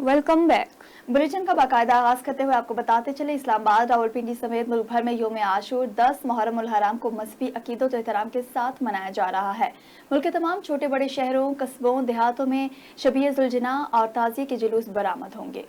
Welcome back. Bulletin का बाकायदा आगाज करते हुए आपको बताते चले, इस्लामाबाद, रावलपिंडी समेत मुल्क भर में यौम आशूर 10 मुहर्रम उल हराम को मजहबी अकीदत और एहतराम के साथ मनाया जा रहा है। मुल्क के तमाम छोटे बड़े शहरों, कस्बों, देहातों में शबीए जुलजना और ताज़िये के जुलूस बरामद होंगे।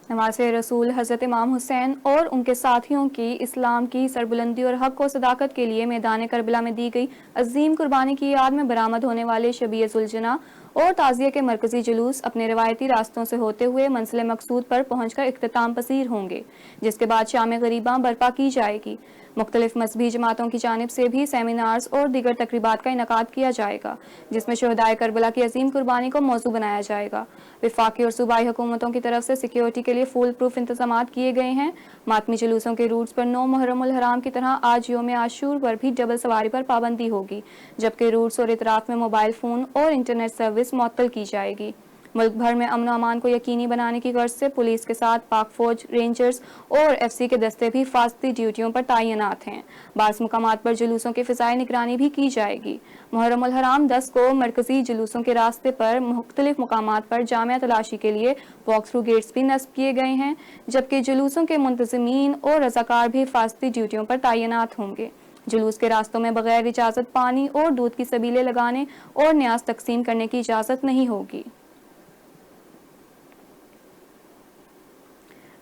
नवासे रसूल हज़रत इमाम हुसैन और उनके साथियों की इस्लाम की सरबुलंदी और हक व सदाकत के लिए मैदान करबला में दी गई अजीम कुर्बानी की याद में बरामद होने वाले शबीए जुलजना और ताज़िये के मरकजी जुलूस अपने रवायती रास्तों से होते हुए मंजिल मकसूद पर पहुंचकर इख्तिताम पसीर होंगे, जिसके बाद शाम गरीबा बर्पा की जाएगी। मुख्तलिफ मजहबी जमातों की जानिब से भी सेमिनार्स और दीगर तकरीबात का इनकाद किया जाएगा, जिसमें शहदाए करबला की अजीम कुर्बानी को मौजू बनाया जाएगा। वफाकी और सूबाई हुकूमतों की तरफ से सिक्योरिटी के लिए फुल प्रूफ इंतजाम किए गए हैं। मातमी जुलूसों के रूट्स पर 9 मुहर्रम उल हराम की तरह आज यौम आशूर पर भी डबल सवारी पर पाबंदी होगी, जबकि रूट्स और इतराफ में मोबाइल फ़ोन और इंटरनेट सर्विस मुअत्तल की जाएगी। मुल्क भर में अमन अमान को यकीनी बनाने की गर्ज से पुलिस के साथ पाक फौज, रेंजर्स और FC के दस्ते भी हिफाजती ड्यूटियों पर तैनात हैं। बाज़ मुकामात पर जुलूसों की फ़िज़ाई निगरानी भी की जाएगी। मुहर्रम उल हराम 10 को मरकजी जुलूसों के रास्ते पर मुख्तलिफ मुकामात पर जामिया तलाशी के लिए वॉक थ्रू गेट्स भी नस्ब किए गए हैं, जबकि जुलूसों के मुंतज़मीन और रज़ाकार भी हिफाजती ड्यूटियों पर तैनात होंगे। जुलूस के रास्तों में बगैर इजाज़त पानी और दूध की सबीलें लगाने और न्याज तकसीम करने की इजाज़त नहीं होगी।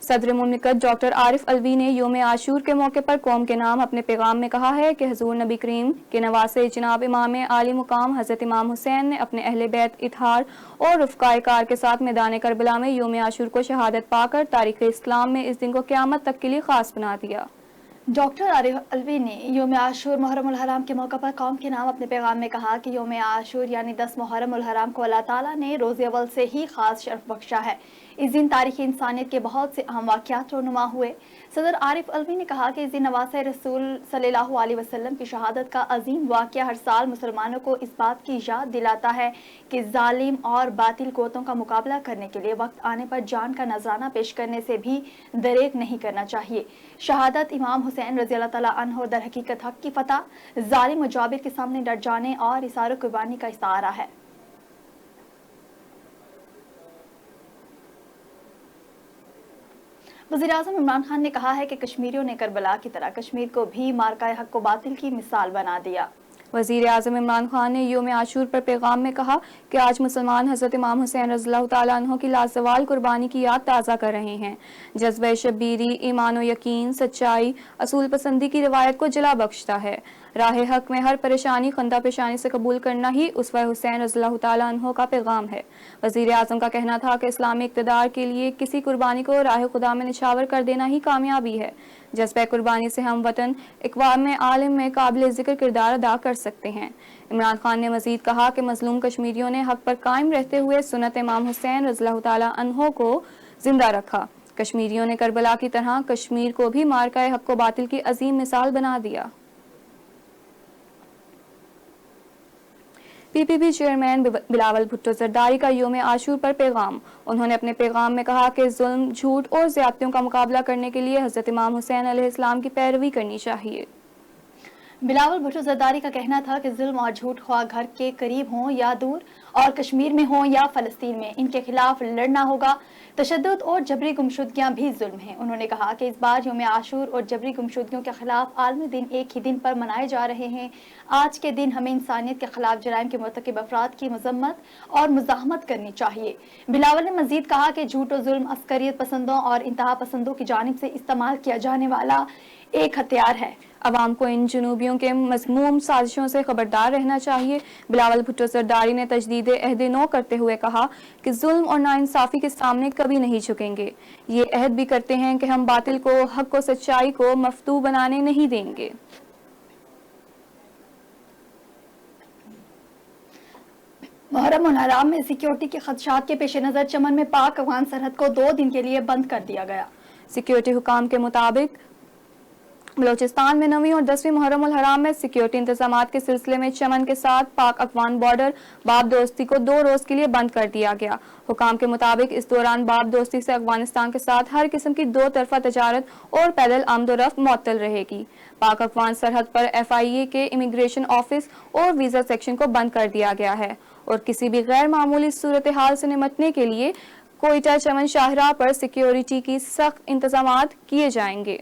सदर मुमलिकत डॉक्टर आरिफ अलवी ने यौम आशूर के मौके पर कौम के नाम अपने पैगाम में कहा है कि हुज़ूर नबी करीम के नवासे जनाब इमाम आली मुकाम हज़रत इमाम हुसैन ने अपने अहले बैत इत्हार और रफ़काए कार के साथ मैदान करबला में यौम आशूर को शहादत पाकर तारीख़ इस्लाम में इस दिन को क़यामत तक के लिए ख़ास बना दिया। डॉक्टर आरिफ अलवी ने यौम आशूर मुहर्रम उल हराम के मौके पर कौम के नाम अपने पैगाम में कहा कि यौम आशूर यानी 10 मुहर्रम उल हराम को अल्लाह ताला ने रोज़े अव्वल से ही खास शर्फ बख्शा है। इस दिन तारीख़ी इंसानियत के बहुत से अहम वाक़यात रोनुमा हुए। सदर आरिफ अलवी ने कहा कि इस दिन नवासे रसूल सल्लल्लाहु अलैहि वसल्लम की शहादत का अजीम वाक़या हर साल मुसलमानों को इस बात की याद दिलाता है कि जालिम और बातिल क़ुव्वतों का मुकाबला करने के लिए वक्त आने पर जान का नजराना पेश करने से भी दरेक नहीं करना चाहिए। शहादत इमाम हुसैन रज़ी अल्लाह तआला अन्हु दर हकीकत हक की फतह, जालिम और जाबिर के सामने डट जाने और इसार कुर्बानी का इशारा है। वज़ीर-ए-आज़म इमरान खान ने कहा है कि कश्मीरियों ने करबला की तरह कश्मीर को भी मार्का हक को बातिल की मिसाल बना दिया। वज़ीर आज़म इमरान खान ने यौम आशूर पर पैगाम में कहा कि आज मुसलमान हज़रत इमाम हुसैन रज़ियल्लाहु तआला अन्हु की लाज़वाल कुर्बानी की याद ताज़ा कर रहे हैं। जज्बे शब्बीरी, ईमान व यकीन, सच्चाई, असूल पसंदी की रवायत को जला बख्शता है। राह हक में हर परेशानी खंदा पेशानी से कबूल करना ही उसवा हुसैन रज़ियल्लाहु तआला अन्हु का पैगाम है। वज़ीर आज़म का कहना था कि इस्लामी इक़्तिदार के लिए किसी कुर्बानी को राह खुदा में निछावर कर देना ही कामयाबी है। जज्बे कुर्बानी से हम वतन इक़वाम आलम में काबिल ज़िक्र किरदार अदा कर सकते हैं। इमरान खान ने मज़ीद कहा कि मज़लूम कश्मीरियों ने हक पर कायम रहते हुए सुन्नत इमाम हुसैन रज़ियल्लाहु तआला अन्हु को जिंदा रखा। कश्मीरियों ने करबला की तरह कश्मीर को भी मार्का हक को बातिल की अजीम मिसाल बना दिया। PPP चेयरमैन बिलावल भुट्टो जरदारी का यौम आशूर पर पैगाम। उन्होंने अपने पैगाम में कहा कि जुल्म, झूठ और ज़्यादतियों का मुकाबला करने के लिए हज़रत इमाम हुसैन अलैहिस्सलाम की पैरवी करनी चाहिए। बिलावल भुट्टो जरदारी का कहना था कि जुल्म और झूठ ख्वाह घर के करीब हों या दूर, और कश्मीर में हों या फ़लस्तीन में, इनके खिलाफ लड़ना होगा। तशद्दुद और जबरी गुमशुदगियाँ भी जुल्म हैं। उन्होंने कहा कि इस बार यौम आशूर और जबरी गुमशुदगियों के खिलाफ आलमी दिन एक ही दिन पर मनाए जा रहे हैं। आज के दिन हमें इंसानियत के खिलाफ जराइम के मुर्तकिब अफराद की मजम्मत और मुज़ाहमत करनी चाहिए। बिलावल ने मजीद कहा कि झूठ और जुल्म अस्करियत पसंदों और इंतहा पसंदों की जानिब से इस्तेमाल किया जाने वाला एक हथियार है। अवाम को इन जुनूबियों के मज़मूम साजिशों से खबरदार रहना चाहिए। बिलावल भुट्टो जरदारी ने तजदीद अहद नो करते हुए कहा कि जुल्म और नाइंसाफ़ी के सामने कभी नहीं झुकेंगे। ये अहद भी करते हैं कि हम बातिल को, हक को, सच्चाई को मफ्तू बनाने नहीं देंगे। मुहर्रम उल हराम में सिक्योरिटी के खदशात के पेश नज़र चमन में पाक अफगान सरहद को 2 दिन के लिए बंद कर दिया गया। सिक्योरिटी हुकाम के मुताबिक बलोचिस्तान में 9वीं और 10वीं मुहर्रम उल हराम में सिक्योरिटी इंतजामात के सिलसिले में चमन के साथ पाक अफगान बॉर्डर बाब दोस्ती को 2 रोज के लिए बंद कर दिया गया। हुकाम के मुताबिक इस दौरान बाब दोस्ती से अफगानिस्तान के साथ हर किस्म की 2 तरफा तजारत और पैदल आमदोरफ्त मुअत्तल रहेगी। पाक अफगान सरहद पर FIA के इमिग्रेशन ऑफिस और वीज़ा सेक्शन को बंद कर दिया गया है और किसी भी गैर मामूली सूरत हाल से निपटने के लिए कोयटा चमन शाहराह पर सिक्योरिटी की सख्त इंतजामात किए जाएंगे।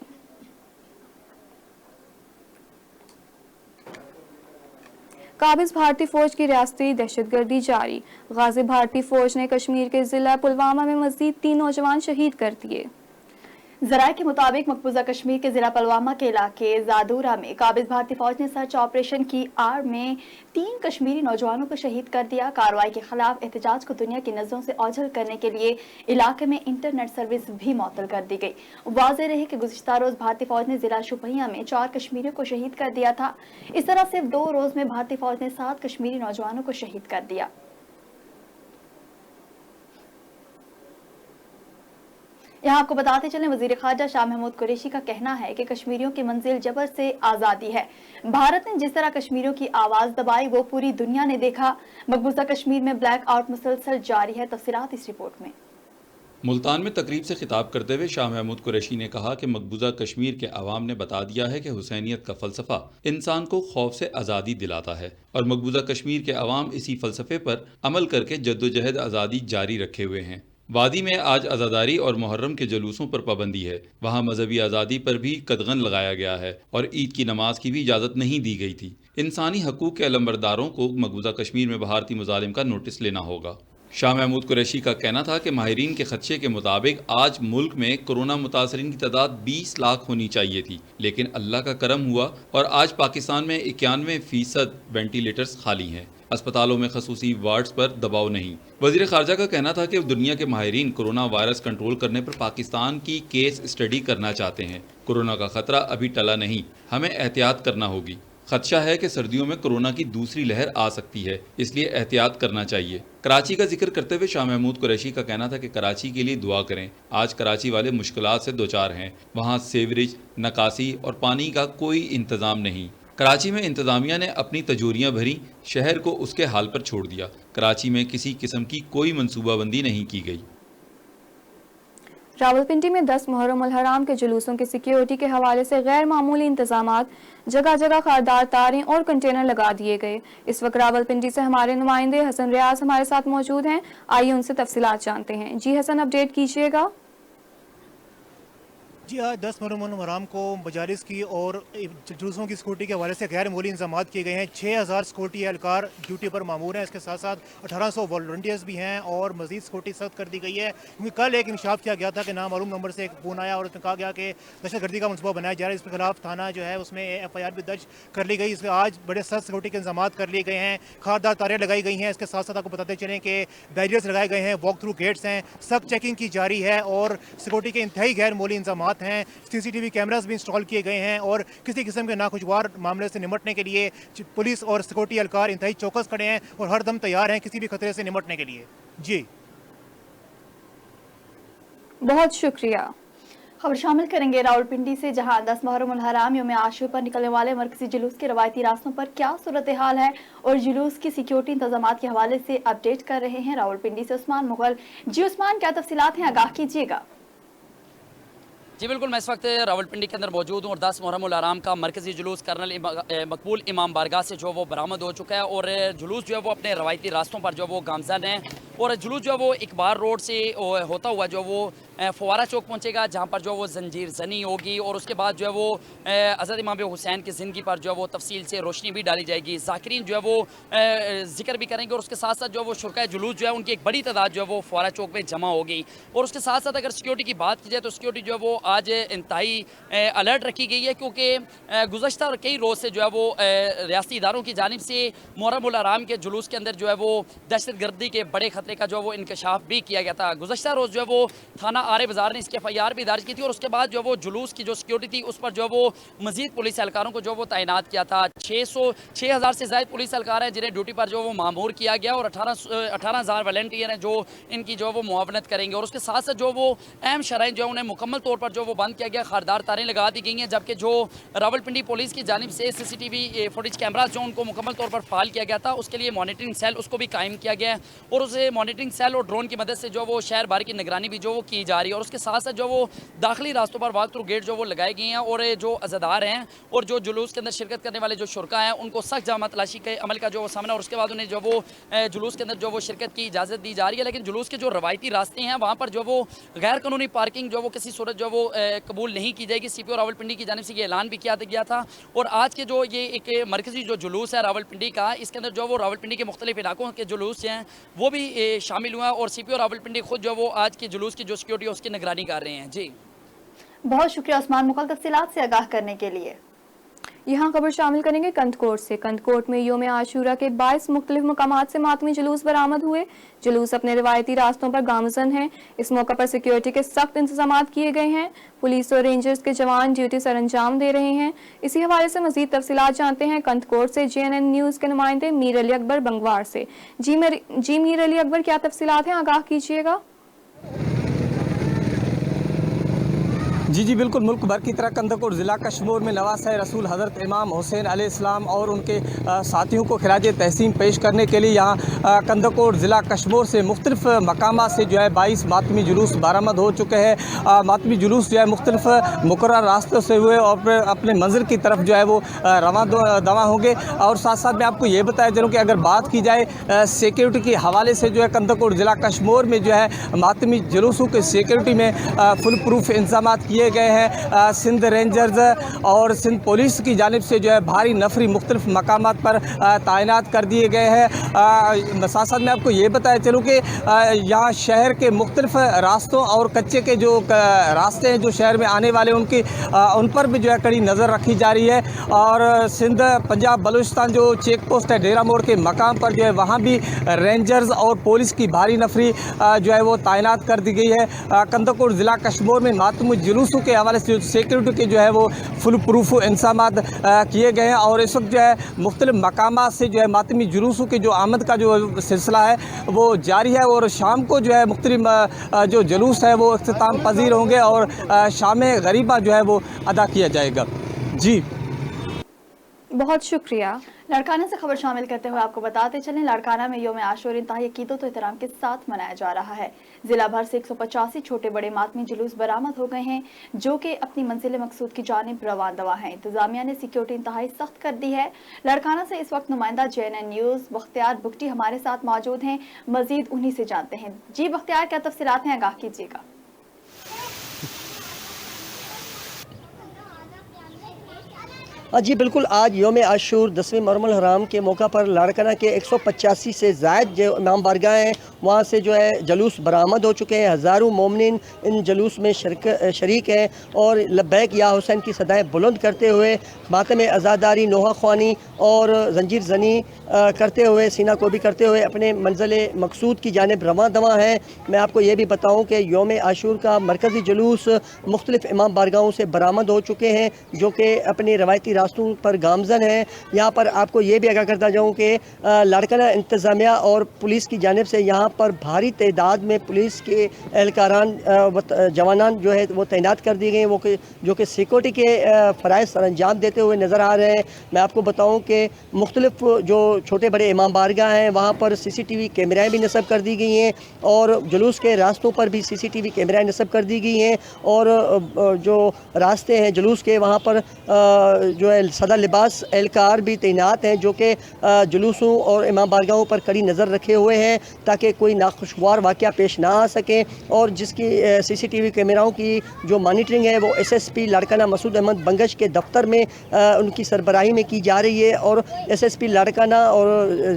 काबिज भारतीय फौज की रियासती दहशतगर्दी जारी। गाजी भारतीय फौज ने कश्मीर के जिला पुलवामा में मजीद 3 नौजवान शहीद कर दिए। जराये के मुताबिक मकबूजा कश्मीर के जिला पुलवामा के इलाके जादूरा में काबिज भारतीय फौज ने सर्च ऑपरेशन की आड़ में 3 कश्मीरी नौजवानों को शहीद कर दिया। कार्रवाई के खिलाफ एहतजाज को दुनिया की नजरों से ओझल करने के लिए इलाके में इंटरनेट सर्विस भी मुअत्तल कर दी गई। वाज़ेह रहे कि गुज़िश्ता रोज भारतीय फौज ने जिला शुपिया में 4 कश्मीरियों को शहीद कर दिया था। इस तरह सिर्फ 2 रोज में भारतीय फौज ने 7 कश्मीरी नौजवानों को शहीद कर दिया। यहाँ आपको बताते चलें, वजीर खारजा शाह महमूद कुरैशी का कहना है कि कश्मीरियों की मंजिल जबर से आज़ादी है। भारत ने जिस तरह कश्मीरियों की आवाज़ दबाई वो पूरी दुनिया ने देखा। मकबूजा कश्मीर में ब्लैक आउट मुसलसल जारी है। तफसीलात इस रिपोर्ट में। मुल्तान में तकरीब से खिताब करते हुए शाह महमूद कुरैशी ने कहा कि मकबूजा कश्मीर के अवाम ने बता दिया है कि हुसैनियत का फ़लसफ़ा इंसान को खौफ से आज़ादी दिलाता है और मकबूजा कश्मीर के अवाम इसी फ़लसफ़े पर अमल करके जद्दोजहद आज़ादी जारी रखे हुए हैं। वादी में आज अज़ादारी और मुहर्रम के जुलूसों पर पाबंदी है। वहाँ मजहबी आज़ादी पर भी कदगन लगाया गया है और ईद की नमाज की भी इजाज़त नहीं दी गई थी। इंसानी हकूक़ के अलमबरदारों को मकबूजा कश्मीर में भारतीय मुजालिम का नोटिस लेना होगा। शाह महमूद कुरैशी का कहना था कि माहिरीन के खदशे के मुताबिक आज मुल्क में कोरोना मुतासरीन की तादाद 20 लाख होनी चाहिए थी, लेकिन अल्लाह का करम हुआ और आज पाकिस्तान में 91% वेंटिलेटर्स खाली हैं। अस्पतालों में खसूसी वार्ड्स पर दबाव नहीं। वज़ीर ख़ारजा का कहना था कि दुनिया के माहिरीन कोरोना वायरस कंट्रोल करने पर पाकिस्तान की केस स्टडी करना चाहते हैं। कोरोना का ख़तरा अभी टला नहीं, हमें एहतियात करना होगी। खदशा है कि सर्दियों में कोरोना की दूसरी लहर आ सकती है, इसलिए एहतियात करना चाहिए। कराची का जिक्र करते हुए शाह महमूद कुरैशी का कहना था कि कराची के लिए दुआ करें। आज कराची वाले मुश्किलात से दोचार हैं। वहाँ सीवरेज, नकासी और पानी का कोई इंतज़ाम नहीं। कराची में इंतज़ामिया ने अपनी तजोरियाँ भरी, शहर को उसके हाल पर छोड़ दिया। कराची में किसी किस्म की कोई मनसूबाबंदी नहीं की गई। रावलपिंडी में 10 मुहर्रम उल हराम के जुलूसों की सिक्योरिटी के हवाले से गैर मामूली इंतजामात, जगह जगह खारदार तारें और कंटेनर लगा दिए गए। इस वक्त रावलपिंडी से हमारे नुमाइंदे हसन रियाज हमारे साथ मौजूद हैं। आइए उनसे तफसीलात जानते हैं। जी हसन, अपडेट कीजिएगा। जी हाँ, 10 मुहर्रम उल हराम को मजालिस की और जुलूसों की सिक्योरिटी के हवाले से गैर मामूली इंतजाम किए गए हैं। 6000 सिक्योरिटी एहलकार ड्यूटी पर मामूर हैं। इसके साथ साथ 1800 वॉलंटियर्स भी हैं और मजीद सिक्योरिटी सख्त कर दी गई है, क्योंकि कल एक इंकशाफ किया गया था कि नामालूम नंबर से एक फ़ोन आया और उसमें कहा गया कि दहशतगर्दी का मनसूबा बनाया जा रहा है। इसके खिलाफ थाना जो है उसमें FIR भी दर्ज कर ली गई। इसके आज बड़े सख्त सिक्योरिटी के इंतजाम कर लिए गए हैं। खारदार तारें लगाई गई हैं। इसके साथ साथ आपको बताते चलें कि बैरियर्स लगाए गए हैं, वॉक थ्रू गेट्स हैं, सख्त चेकिंग की जारी है और सिक्योरिटी के इंतहाई गैर मामूली इंतजाम हैं। CCTV कैमरास भी इंस्टॉल किए गए हैं और किसी किस्म के नाखुशगवार मामले से निमटने के लिए पुलिस और सिक्योरिटी एहलकार इंतहाई चौकस खड़े हैं और हर दम तैयार हैं किसी भी खतरे से निमटने के लिए। जी बहुत शुक्रिया। खबर शामिल करेंगे रावलपिंडी से, जहां 10 मुहर्रम उल हराम यौम आशूर पर निकलने वाले मरकजी जुलूस के रवायती रास्तों पर क्या सूरत हाल है और जुलूस की सिक्योरिटी इंतजाम के हवाले से अपडेट कर रहे हैं रावलपिंडी से उस्मान मुगल। जी उस्मान, क्या तफसीलात हैं, आगाह कीजिएगा। जी बिल्कुल, मैं इस वक्त रावलपिंडी के अंदर मौजूद हूँ और 10 मुहर्रम उल हराम का मरकज़ी जुलूस कर्नल मकबूल इमाम बारगाह से जो वो बरामद हो चुका है और जुलूस जो है वो अपने रवायती रास्तों पर जो वो गामजन है और जुलूस जो है वो इकबार रोड से होता हुआ जो वो फवारा चौक पहुँचेगा, जहाँ पर जो वो जंजीर जनी होगी और उसके बाद जो है वो हज़रत इमाम हुसैन की ज़िंदगी पर जो है वो तफसील से रोशनी भी डाली जाएगी। ज़ाकिरीन जो है वो जिक्र भी करेंगे और उसके साथ साथ जो वो शुरका जुलूस जो है उनकी एक बड़ी तादाद जो है वो फवारा चौक में जमा होगी। और उसके साथ साथ अगर सिक्योरिटी की बात की जाए तो सिक्योरिटी जो है वो आज इंतहाई अलर्ट रखी गई है, क्योंकि गुज़श्ता कई रोज़ से जो है वो रियासती इदारों की जानिब से मुहर्रम उल हराम के जुलूस के अंदर जो है वो दहशत गर्दी के बड़े खतरे का जो है वो इंकशाफ भी किया गया था। गुज़श्ता रोज़ जो है वो थाना आरे बाजार ने इसकी FIR भी दर्ज की थी और उसके बाद जो वो जुलूस की जो सिक्योरिटी थी उस पर जो वो मजीद पुलिस एहलकारों को जो वो तैनात किया था। 6000 से ज़ायद पुलिस एहलकार हैं जिन्हें ड्यूटी पर जो वो मामूर किया गया और 18,000 वॉलंटियर हैं जो इनकी जो वो मुआवनत करेंगे। और उसके साथ साथ जो वो अहम शराइन जो है उन्हें मुकम्मल तौर पर जो वो बंद किया गया, खारदार तारें लगा दी गई हैं, जबकि जो रावलपिंडी पुलिस की जानिब से CCTV फुटेज कैमराज जो उनको मुकम्मल तौर पर फाल किया गया था उसके लिए मॉनिटरिंग सेल उसको भी कायम किया गया है और उस मॉनिटरिंग सेल और ड्रोन की मदद से जो वो शहर बारी की निगरानी भी जो वो की जा جا رہی ہے اور اس کے ساتھ ساتھ جو وہ داخلی راستوں پر واک تھرو گیٹ جو وہ لگائے گئے ہیں اور جو عزادار ہیں اور جو جلوس کے اندر شرکت کرنے والے جو شرکا ہیں ان کو سخت جامع تلاشی کے عمل کا جو وہ سامنا اور اس کے بعد انہیں جو وہ جلوس کے اندر جو وہ شرکت کی اجازت دی جا رہی ہے. لیکن جلوس کے جو روایتی راستے ہیں وہاں پر جو وہ غیر قانونی پارکنگ جو وہ کسی صورت جو وہ قبول نہیں کی جائے گی. سی پی او راولپنڈی کی جانب سے یہ اعلان بھی کیا گیا تھا اور آج کے جو یہ ایک مرکزی جو جلوس ہے راولپنڈی کا, اس کے اندر جو وہ راولپنڈی کے مختلف علاقوں کے جلوس ہیں وہ بھی شامل ہوئے ہیں اور سی پی او راولپنڈی خود جو وہ آج کے جلوس کی جو سیکیورٹی ہے اس کی نگرانی کر رہے ہیں. جی بہت شکریہ عثمان مکمل تفصیلات سے آگاہ کرنے کے لیے. یہاں خبر شامل کریں گے کندھ کوٹ سے. کندھ کوٹ میں یوم عاشورہ کے 22 مختلف مقامات سے ماتمی جلوس برآمد ہوئے. جلوس اپنے روایتی راستوں پر گامزن ہیں. اس موقع پر سیکیورٹی کے سخت انتظامات کیے گئے ہیں. پولیس اور رینجرز کے جوان ڈیوٹی سر انجام دے رہے ہیں. اسی حوالے سے مزید تفصیلات جانتے ہیں کندھ کوٹ سے JNN نیوز کے نمائندے میر علی اکبر بنگوار سے. جی میر علی اکبر, کیا تفصیلات ہیں, آگاہ کیجیے گا. جی بالکل. ملک بھر کی طرح کندھ کوٹ ضلع کشمور میں نواسہ رسول حضرت امام حسین علیہ السلام اور ان کے ساتھیوں کو خراج تحسین پیش کرنے کے لیے یہاں کندھ کوٹ ضلع کشمور سے مختلف مقامات سے جو ہے 22 ماتمی جلوس برآمد ہو چکے ہیں. ماتمی جلوس جو ہے مختلف مقررہ راستوں سے ہوئے اور اپنے منزل کی طرف جو ہے وہ رواں دواں ہوں گے. اور ساتھ ساتھ میں آپ کو یہ بتایا چلوں کہ اگر بات کی جائے سیکیورٹی کے حوالے سے جو ہے کندھ کوٹ ضلع کشمور میں جو ہے ماتمی جلوسوں کے سیکیورٹی میں فل پروف انتظامات کیے گئے ہیں. سندھ رینجرز اور سندھ پولیس کی جانب سے جو ہے بھاری نفری مختلف مقامات پر تعینات کر دیے گئے ہیں. ساتھ ساتھ میں آپ کو یہ بتایا چلوں کہ یہاں شہر کے مختلف راستوں اور کچے کے جو راستے ہیں جو شہر میں آنے والے ان پر بھی جو ہے کڑی نظر رکھی جا رہی ہے. اور سندھ پنجاب بلوچستان جو چیک پوسٹ ہے ڈیرہ موڑ کے مقام پر جو ہے وہاں بھی رینجرز اور پولیس کی بھاری نفری جو ہے وہ تعینات کر دی گئی ہے. کندھ کوٹ ضلع کشمور میں ماتمی جلوسوں کے حوالے سے سیکیورٹی کے جو ہے وہ فل پروف انتظامات کیے گئے ہیں. اور اس وقت جو ہے مختلف مقامات سے جو ہے ماتمی جلوسوں کے جو آمد کا جو سلسلہ ہے وہ جاری ہے. اور شام کو جو ہے مختلف جو جلوس ہے وہ اختتام پذیر ہوں گے اور شام غریبہ جو ہے وہ ادا کیا جائے گا. جی بہت شکریہ. لاڑکانہ سے خبر شامل کرتے ہوئے آپ کو بتاتے چلیں لاڑکانہ میں یوم عاشور انتہائی عقیدت و احترام کے ساتھ منایا جا رہا ہے. ضلع بھر سے 185 چھوٹے بڑے ماتمی جلوس برآمد ہو گئے ہیں جو کہ اپنی منزل مقصود کی جانب رواں دواں ہیں. انتظامیہ نے سیکیورٹی انتہائی سخت کر دی ہے. لاڑکانہ سے اس وقت نمائندہ JNN نیوز بختیار بگٹی ہمارے ساتھ موجود ہیں. مزید انہی سے جانتے ہیں. جی بختیار, کیا تفصیلات ہیں, آگاہ کیجیے گا. جی بالکل. آج یوم عاشور 10ویں محرم الحرام کے موقع پر لاڑکانہ کے 185 سے زائد جو امام بارگاہ ہیں وہاں سے جو ہے جلوس برآمد ہو چکے ہیں. ہزاروں مومنین ان جلوس میں شریک ہیں اور لبیک یا حسین کی صدائیں بلند کرتے ہوئے ماتم عزاداری, نوحہ خوانی اور زنجیر زنی کرتے ہوئے, سینہ کوبی کرتے ہوئے اپنے منزل مقصود کی جانب رواں دواں ہیں. میں آپ کو یہ بھی بتاؤں کہ یوم عاشور کا مرکزی جلوس مختلف امام بارگاہوں سے برآمد ہو چکے ہیں جو کہ اپنی روایتی راستوں پر گامزن ہیں. یہاں پر آپ کو یہ بھی آگاہ کرتا جاؤں کہ لاڑکانہ انتظامیہ اور پولیس کی جانب سے یہاں پر بھاری تعداد میں پولیس کے اہلکاران جوانان جو ہے وہ تعینات کر دی گئے ہیں جو کہ سیکورٹی کے فرائض سر انجام دیتے ہوئے نظر آ رہے ہیں. میں آپ کو بتاؤں کہ مختلف جو چھوٹے بڑے امام بارگاہ ہیں وہاں پر CCTV کیمرائیں بھی نصب کر دی گئی ہیں اور جلوس کے راستوں پر بھی CCTV کیمرائیں نصب کر دی گئی ہیں. اور جو راستے ہیں جلوس کے وہاں پر جو ہے سادہ لباس اہلکار بھی تعینات ہیں جو کہ جلوسوں اور امام بارگاہوں پر کڑی نظر رکھے ہوئے ہیں تاکہ کوئی ناخوشگوار واقعہ پیش نہ آ سکے. اور جس کی CCTV کیمراؤں کی جو مانیٹرنگ ہے وہ SSP لاڑکانہ مسعود احمد بنگش کے دفتر میں ان کی سربراہی میں کی جا رہی ہے. اور SSP لاڑکانہ اور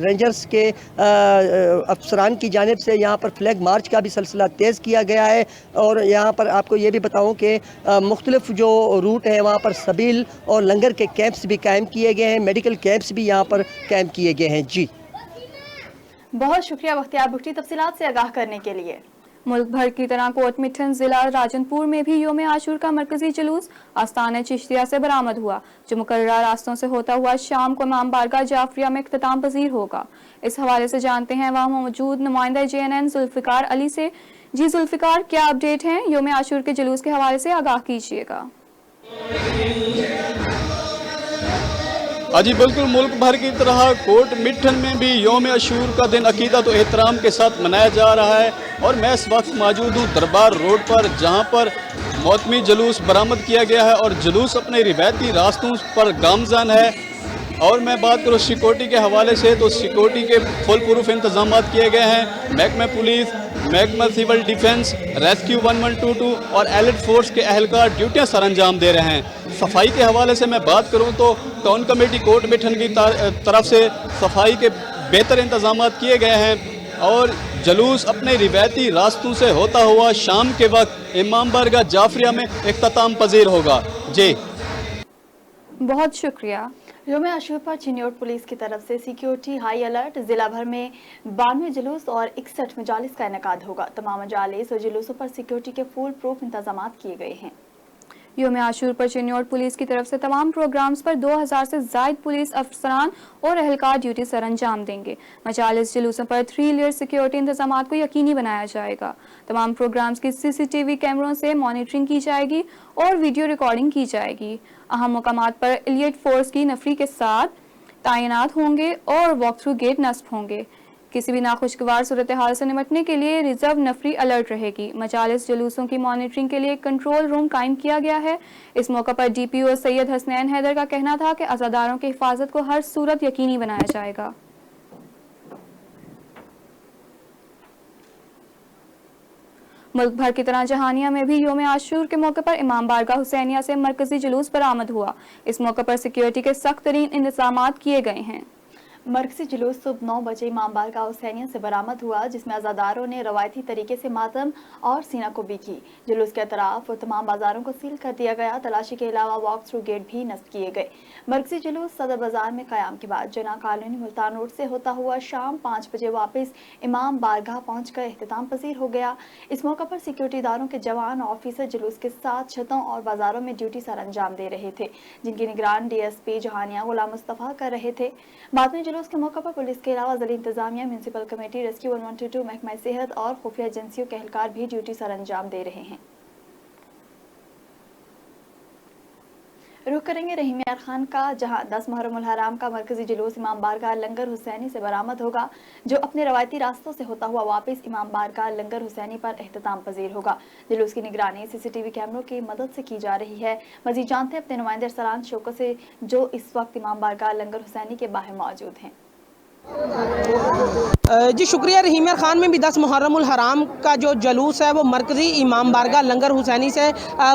رینجرز کے افسران کی جانب سے یہاں پر فلیگ مارچ کا بھی سلسلہ تیز کیا گیا ہے. اور یہاں پر آپ کو یہ بھی بتاؤں کہ مختلف جو روٹ ہیں وہاں پر سبیل اور لنگر کے کیمپس بھی قائم کیے گئے ہیں, میڈیکل کیمپس بھی یہاں پر قائم کیے گئے ہیں. جی بہت شکریہ بختیار بگٹی تفصیلات سے آگاہ کرنے کے لیے. ملک بھر کی طرح کوٹ مٹھن ضلع راجن پور میں بھی یوم عاشور کا مرکزی جلوس آستانہ چشتیہ سے برآمد ہوا جو مقررہ راستوں سے ہوتا ہوا شام کو امام بارگاہ جعفریہ میں اختتام پذیر ہوگا. اس حوالے سے جانتے ہیں وہاں موجود نمائندہ JNN ذوالفقار علی سے. جی ذوالفقار, کیا اپڈیٹ ہیں, یوم عاشور کے جلوس کے حوالے سے آگاہ کیجیے گا. जी बिल्कुल, मुल्क भर की तरह कोट मिठन में भी यौम आशूर का दिन अकीदत और एहतराम के साथ मनाया जा रहा है और मैं इस वक्त मौजूद हूँ दरबार रोड पर, जहाँ पर मौतमी जुलूस बरामद किया गया है और जुलूस अपने रिवायती रास्तों पर गामजन है। और मैं बात करूँ सिक्योरिटी के हवाले से तो सिक्योरिटी के फुल प्रूफ इंतजाम किए गए हैं। महकमा पुलिस, महकमा सिविल डिफेंस, रेस्क्यू 1122 और एलिट फोर्स के अहलकार ड्यूटियाँ सर अंजाम दे रहे हैं। सफाई के हवाले से मैं बात करूँ तो टाउन कमेटी कोट मिठन की तरफ से सफाई के बेहतर इंतजाम किए गए हैं और जुलूस अपने रिवायती रास्तों से होता हुआ शाम के वक्त इमाम बारगाह जाफरिया में इख्तिताम पजीर होगा। जी बहुत शुक्रिया। यौम आशूर पर चिन्योट पुलिस की तरफ से सिक्योरिटी हाई अलर्ट। जिला भर में 92 जुलूस और 61 मजालिस का इनेकाद होगा। तमाम मजालिस और जुलूसों पर सिक्योरिटी के फुल प्रूफ इंतजाम किए गए हैं। यौम आशूर पर चिन्योट पुलिस की तरफ से तमाम प्रोग्राम्स पर 2000 से जायद पुलिस अफसरान और एहलकार ड्यूटी सर अंजाम देंगे। मजालिस जुलूसों पर 3 लेयर सिक्योरिटी इंतजाम को यकीनी बनाया जाएगा। तमाम प्रोग्राम्स की CCTV कैमरों से मॉनिटरिंग की जाएगी और वीडियो रिकॉर्डिंग की जाएगी। अहम मकामात पर एलिट फोर्स की नफरी के साथ तैनात होंगे और वॉक थ्रू गेट नस्ब होंगे। किसी भी नाखुशगवार सूरत हाल से निपटने के लिए रिजर्व नफरी अलर्ट रहेगी। मजालिस जुलूसों की मॉनिटरिंग के लिए कंट्रोल रूम कायम किया गया है। इस मौके पर DPO सैयद हसनैन हैदर का कहना था कि अज़ादारों की हिफाजत को हर सूरत यकीनी बनाया जाएगा। मुल्क भर की तरह जहानिया में भी यौम आशूर के मौके पर इमाम बारगाह हुसैनिया से मरकजी जुलूस बरामद हुआ। इस मौके पर सिक्योरिटी के सख्त तरीन इंतजाम किए गए हैं। मरकजी जुलूस सुबह 9 बजे इमाम बारगाह हुसैनिया से बरामद हुआ, जिसमें अज़ादारों ने रवायती तरीके से मातम और सीना कुबी की। जुलूस के अतराफ और तमाम बाजारों को सील कर दिया गया। तलाशी के अलावा वॉक थ्रू गेट भी नस्ब किए गए। मरकजी जुलूस सदर बाजार में क़याम के बाद जना कॉलोनी मुल्तान रोड से होता हुआ शाम 5 बजे वापस इमाम बारगाह पहुंचकर इख्तिताम पजीर हो गया। इस मौके पर सिक्योरिटी इदारों के जवान ऑफिसर जुलूस के साथ छतों और बाजारों में ड्यूटी सर अंजाम दे रहे थे, जिनकी निगरान DSP जहानिया गुलाम मुस्तफ़ा कर रहे थे। बाद में जुलूस के मौके पर पुलिस के अलावा ज़िला इंतजामिया, म्यूनसिपल कमेटी, रेस्क्यू 1122, महकमा सेहत और खुफिया एजेंसियों के एहलकार भी ड्यूटी सर अंजाम दे रहे हैं। रुख करेंगे रहीम यार खान का, जहां 10 मुहर्रम उल हराम का मरकजी जुलूस इमाम बारगाह लंगर हुसैनी से बरामद होगा, जो अपने रवायती रास्तों से होता हुआ वापस इमाम बारगाह लंगर हुसैनी पर एहतताम पजीर होगा। जुलूस की निगरानी CCTV कैमरों की मदद से की जा रही है। मजीद जानते हैं अपने नुमाइंदे अरसलान शौकत से, जो इस वक्त इमाम बारगाह लंगर हुसैनी के बाहर मौजूद हैं। जी शुक्रिया। रहीम यार खान में भी 10 मुहर्रम उल हराम का जो जुलूस है वो मरकजी इमाम बारगाह लंगर हुसैनी से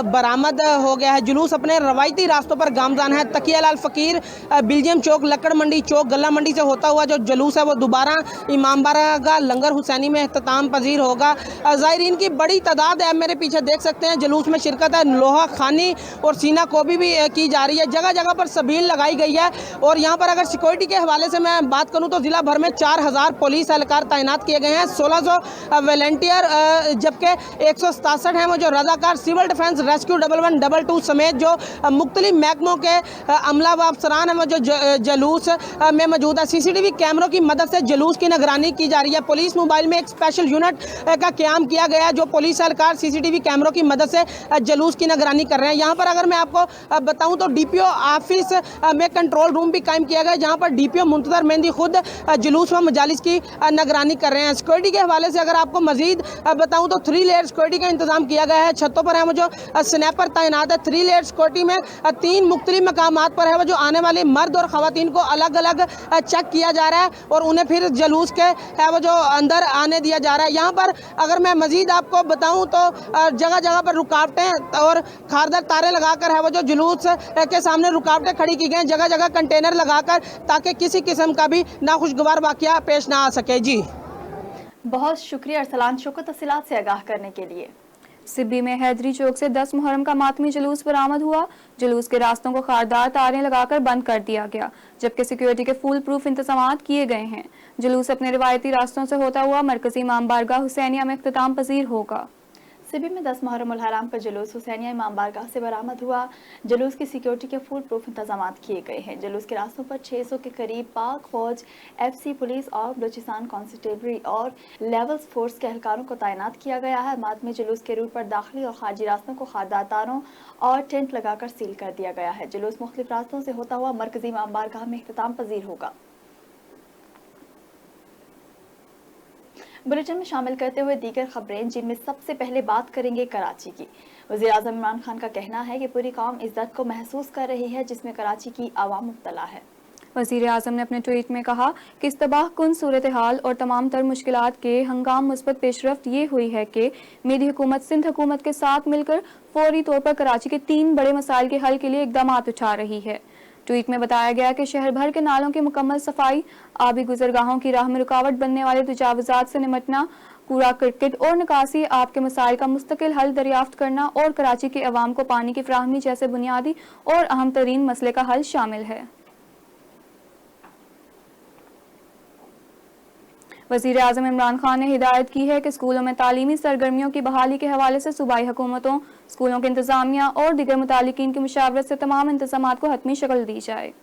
बरामद हो गया है। जुलूस अपने रवायती रास्तों पर गामजान है। तकिया लाल फ़कीर, बेल्जियम चौक, लक्कड़ मंडी चौक, गल्ला मंडी से होता हुआ जो जुलूस है वो दोबारा इमाम बारगाह लंगर हुसैनी में इख्तिताम पजीर होगा। ज़ायरीन की बड़ी तादाद है, मेरे पीछे देख सकते हैं। जुलूस में शिरकत है, लोहा खानी और सीना कोबी भी की जा रही है। जगह जगह पर सबील लगाई गई है। और यहाँ पर अगर सिक्योरिटी के हवाले से मैं बात करूँ तो जिला भर में 4000 पुलिस एहलकार तैनात किए गए हैं। 1600 वॉलंटियर, जबकि 167 हैं वो जो रजाकार सिविल डिफेंस, रेस्क्यू 1122 समेत जो मुख्तलिफ महकमों के अमला व अफसरान हैं वो जो जुलूस में मौजूद है। CCTV कैमरों की मदद से जुलूस की निगरानी की जा रही है। पुलिस मोबाइल में एक स्पेशल यूनिट का क़याम किया गया है, जो पुलिस एहलकार CCTV कैमरों की मदद से जुलूस की निगरानी कर रहे हैं। यहाँ पर अगर मैं आपको बताऊँ तो DPO ऑफिस में कंट्रोल रूम भी कायम किया गया है, जहाँ पर DPO मुंतज़र मेहंदी खुद जुलूस व मजालिस की निगरानी कर रहे हैं। सिक्योरिटी के हवाले से अगर आपको मजीद बताऊं तो 3 लेयर सिक्योरिटी का इंतजाम किया गया है। छतों पर है वो जो स्नैपर तैनात है। 3 लेयर सिक्योरिटी में 3 मुख्तलिफ मकामात पर है वो जो आने वाले मर्द और ख़वातीन को अलग अलग चेक किया जा रहा है और उन्हें फिर जुलूस के है वो जो अंदर आने दिया जा रहा है। यहाँ पर अगर मैं मजीद आपको बताऊँ तो जगह जगह पर रुकावटें और खारदार तारे लगाकर है वो जो जुलूस के सामने रुकावटें खड़ी की गई, जगह जगह कंटेनर लगाकर, ताकि किसी किस्म का भी नाखुशगवार वाक़या पेश ना आ सके। जी बहुत शुक्रिया अरसलान शौकत तफसीलात से आगाह करने के लिए। सिब्बी में हैदरी चौक से 10 मुहर्रम का मातमी जुलूस बरामद हुआ। जुलूस के रास्तों को खारदार तारें लगाकर बंद कर दिया गया, जबकि सिक्योरिटी के फुल प्रूफ इंतजाम किए गए हैं। जुलूस अपने रिवायती रास्तों से होता हुआ मरकजी इमाम बारगाह हुसैनिया में इख्तिताम पजीर होगा। सिबी में 10 मुहर्रम उल हराम का जुलूस हुसैनिया इमाम बारगाह से बरामद हुआ। जुलूस की सिक्योरिटी के फुल प्रूफ इंतजाम किए गए हैं। जुलूस के रास्तों पर 600 के करीब पाक फौज, FC पुलिस और बलूचिस्तान कांस्टेबलरी और लेवल्स फोर्स के एहलकारों को तैनात किया गया है। मातमी जुलूस के रूट पर दाखिली और खारजी रास्तों को खारदार तारों और टेंट लगाकर सील कर दिया गया है। जुलूस मुख्तलिफ रास्तों से होता हुआ मरकजी इमाम बारगाह में इख्तिताम पजीर होगा। बुलेटिन में शामिल करते हुए दीगर खबरें, जिनमें सबसे पहले बात करेंगे कराची की। वज़ीर-ए-आज़म इमरान खान का कहना है कि पूरी कौम इस दर्द को महसूस कर रही है जिसमें कराची की आवाम मुब्तला है। वज़ीर आज़म ने अपने ट्वीट में कहा कि इस तबाहकुन सूरत हाल और तमाम तर मुश्किलात के हंगाम मुस्बत पेशरफ्त ये हुई है कि मेरी हुकूमत सिंध हुकूमत के साथ मिलकर फौरी तौर पर कराची के 3 बड़े मसाइल के हल के लिए इक़दामात उठा रही है। ट्वीट में बताया गया कि शहर भर के नालों की मुकम्मल सफाई, आबी गुजरगाहों की राह में रुकावट बनने वाले तजावुज़ात से निमटना, कूड़ा करकट और निकासी आप के मसाइल का मुस्तकिल हल दरियाफ्त करना और कराची के अवाम को पानी की फराहमी जैसे बुनियादी और अहम तरीन मसले का हल शामिल है। वज़ीर आज़म इमरान खान ने हिदायत की है कि स्कूलों में तालीमी सरगर्मियों की बहाली के हवाले से सूबाई हुकूमतों, स्कूलों के इंतज़ामिया और दीगर मुतालिकीन की मुशावरत से तमाम इंतज़ामात को हतमी शक्ल दी जाए।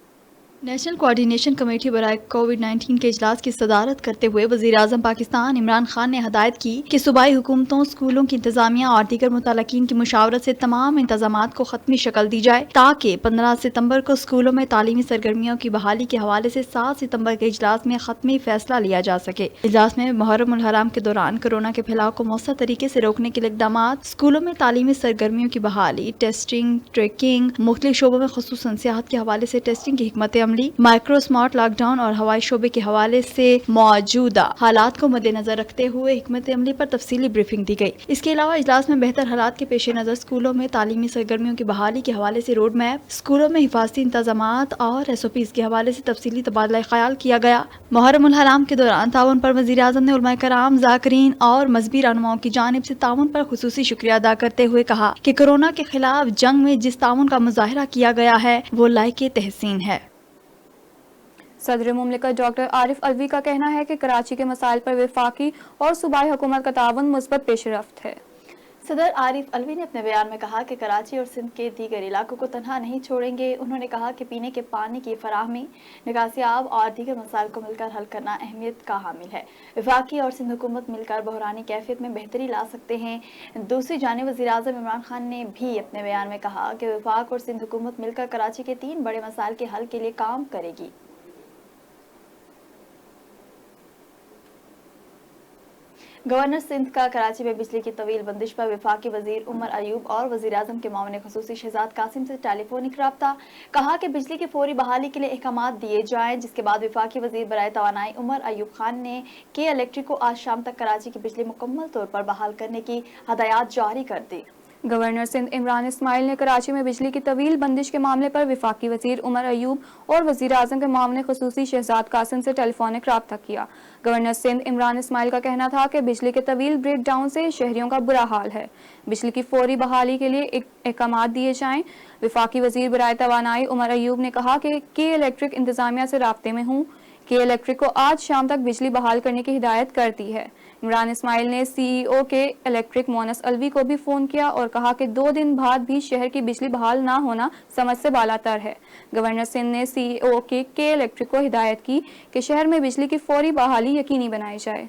नेशनल कोऑर्डिनेशन कमेटी बराए कोविड-19 के इजलास की सदारत करते हुए वज़ीर आज़म पाकिस्तान इमरान खान ने हदायत की कि सूबाई हुकूमतों, स्कूलों की इंतजामिया और दीगर मुतालिकीन की मुशावरत से तमाम इंतजामात को खत्मी शक्ल दी जाए ताकि 15 सितंबर को स्कूलों में तालीमी सरगर्मियों की बहाली के हवाले से 7 सितंबर के इजलास में खत्मी फैसला लिया जा सके। इजलास में मुहर्रम उल हराम के दौरान कोरोना के फैलाव को मौसर तरीके से रोकने के लिए इक़दामात, स्कूलों में तालीमी सरगर्मियों की बहाली, टेस्टिंग, ट्रैकिंग, मुख्तलिफ शोबों में खुसूसन सियाहत के हवाले से टेस्टिंग की हिकमत अमली, माइक्रो स्मार्ट लॉकडाउन और हवाई शोबे के हवाले से मौजूदा हालात को मद्देनजर रखते हुए हिकमत अमली पर तफसीली ब्रीफिंग दी गई। इसके अलावा इजलास में बेहतर हालात के पेश नज़र स्कूलों में तालीमी सरगर्मियों की बहाली के हवाले से रोड मैप, स्कूलों में हिफाजती इंतजामात और SOPs के हवाले से तफसीली तबादला ख्याल किया गया। मुहर्रम उल हराम के दौरान ताउन पर वज़ीर आज़म ने उलमाए कराम, ज़ाकिरीन और मज़हबी रहनुमाओं की जानिब से ताउन पर खुसूसी शुक्रिया अदा करते हुए कहा कि कोरोना के खिलाफ जंग में जिस ताउन का मुजाहिरा किया गया है वो लायक तहसीन है। सदर मुमलिकत डॉक्टर आरिफ अलवी का कहना है कि कराची के मसाइल पर वफाकी और सूबाई हुकूमत का ताउन मुस्बत पेशरफ्त है। सदर आरिफ अलवी ने अपने बयान में कहा कि कराची और सिंध के दीगर इलाकों को तनहा नहीं छोड़ेंगे। उन्होंने कहा कि पीने के पानी की फराहमी, निकासी आब और दीगर मसाइल को मिलकर हल करना अहमियत का हामिल है। वफाकी और सिंध हुकूमत मिलकर बहरानी कैफियत में बेहतरी ला सकते हैं। दूसरी जानिब वज़ीर आज़म इमरान खान ने भी अपने बयान में कहा कि वफाक और सिंध हुकूमत मिलकर कराची के 3 बड़े मसाइल के हल के लिए काम करेगी। गवर्नर सिंध का कराची में बिजली की तवील बंदिश पर वफाकी वजीर उमर अयूब और वजीर आज़म के मामले खुसूसी शहजाद कासिम से टेलीफोनिक राब्ता, कहा कि बिजली की फौरी बहाली के लिए अहकामात दिए जाएं। जिसके बाद वफाकी वजीर बराए तवानाई उमर अयूब खान ने के इलेक्ट्रिक को आज शाम तक कराची की बिजली मुकम्मल तौर पर बहाल करने की हदायत जारी कर दी। गवर्नर सिंध इमरान इस्माइल ने कराची में बिजली की तवील बंदिश के मामले पर वफाकी वजीर उमर अयूब और वजीर आज़म के मामले खुसूसी शहजाद कासिम से टेलीफोनिक राब्ता किया। गवर्नर सिंध इमरान इस्माइल का कहना था कि बिजली के तवील ब्रेक डाउन से शहरियों का बुरा हाल है, बिजली की फौरी बहाली के लिए अहकामात दिए जाएं। वफाकी वजीर बराए तवानाई उमर अयूब ने कहा कि के इलेक्ट्रिक इंतजामिया से राब्ते में हूँ, के इलेक्ट्रिक को आज शाम तक बिजली बहाल करने की हिदायत कर दी है। इमरान इस्माइल ने CEO के इलेक्ट्रिक मोनस अलवी को भी फोन किया और कहा कि 2 दिन बाद भी शहर की बिजली बहाल ना होना समझ से बालातर है। गवर्नर सिंध ने CEO के इलेक्ट्रिक को हिदायत की कि शहर में बिजली की फौरी बहाली यकीनी बनाई जाए।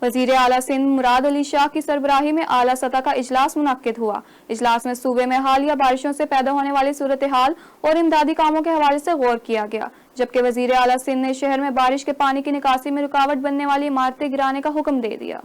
वजीर आला सिंध मुराद अली शाह की सरबराही में आला सतह का इजलास मुनक्किद हुआ। इजलास में सूबे में हालिया बारिशों से पैदा होने वाली सूरत हाल और इमदादी कामों के हवाले से गौर किया गया, जबकि वजीर आला सिंध ने शहर में बारिश के पानी की निकासी में रुकावट बनने वाली इमारतें गिराने का हुक्म दे दिया।